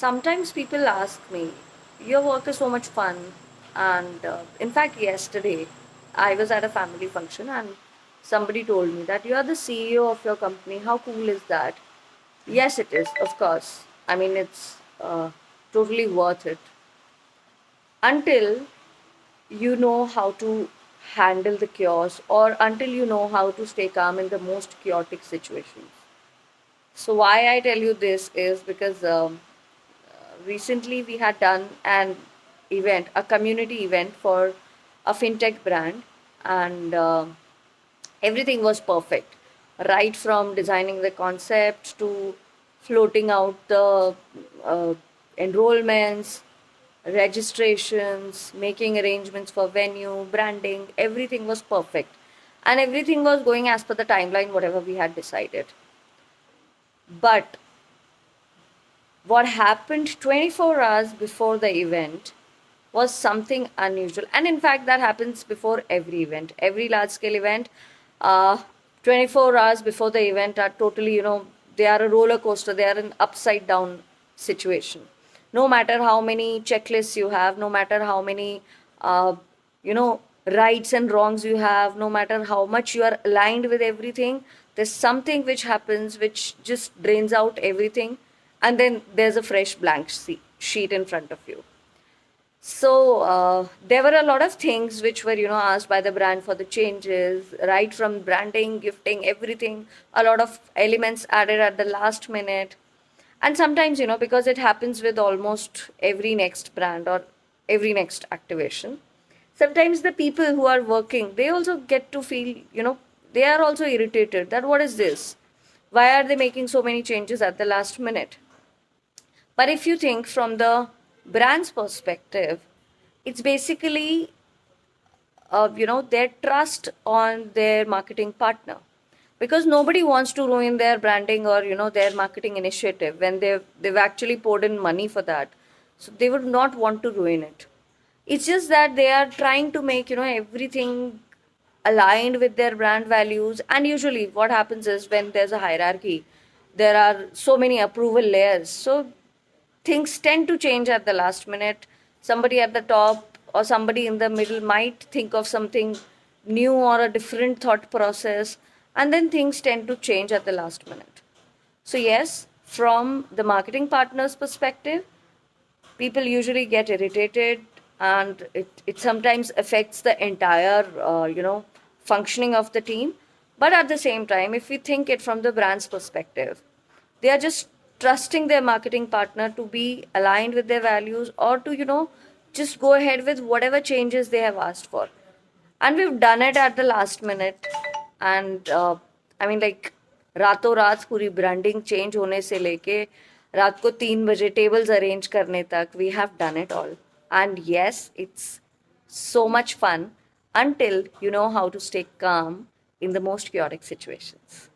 Sometimes people ask me, your work is so much fun. And in fact, yesterday I was at a family function and somebody told me that you are the CEO of your company. How cool is that? Yes, it is, of course. I mean, it's totally worth it until you know how to handle the chaos or until you know how to stay calm in the most chaotic situations. So, why I tell you this is because recently we had done an event, a community event for a fintech brand, and everything was perfect, right from designing the concept to floating out the uh, enrollments, registrations, making arrangements for venue, branding. Everything was perfect, and everything was going as per the timeline, whatever we had decided. But what happened 24 hours before the event was something unusual. And in fact, that happens before every event, every large scale event. Uh, 24 hours before the event are totally, they are a roller coaster, they are an upside down situation. No matter how many checklists you have, no matter how many, uh, rights and wrongs you have, no matter how much you are aligned with everything, there's something which happens which just drains out everything, and then there's a fresh blank sheet in front of you. So there were a lot of things which were, asked by the brand for the changes, right from branding, gifting, everything. A lot of elements added at the last minute, and sometimes, because it happens with almost every next brand or every next activation. Sometimes the people who are working, they also get to feel, they are also irritated that what is this? Why are they making so many changes at the last minute? But if you think from the brand's perspective, it's basically their trust on their marketing partner, because nobody wants to ruin their branding or their marketing initiative when they've actually poured in money for that. So they would not want to ruin it. It's just that they are trying to make everything aligned with their brand values. And usually what happens is when there's a hierarchy, there are so many approval layers, so things tend to change at the last minute. Somebody at the top or somebody in the middle might think of something new or a different thought process, and then things tend to change at the last minute. So, yes, from the marketing partner's perspective, people usually get irritated, and it sometimes affects the entire functioning of the team. But at the same time, if we think it from the brand's perspective, they are just trusting their marketing partner to be aligned with their values, or to just go ahead with whatever changes they have asked for. And we've done it at the last minute. And I mean, like, रातों रात पूरी branding change होने से लेके रात को 3 बजे tables arrange करने तक we have done it all. And yes, it's so much fun until you know how to stay calm in the most chaotic situations.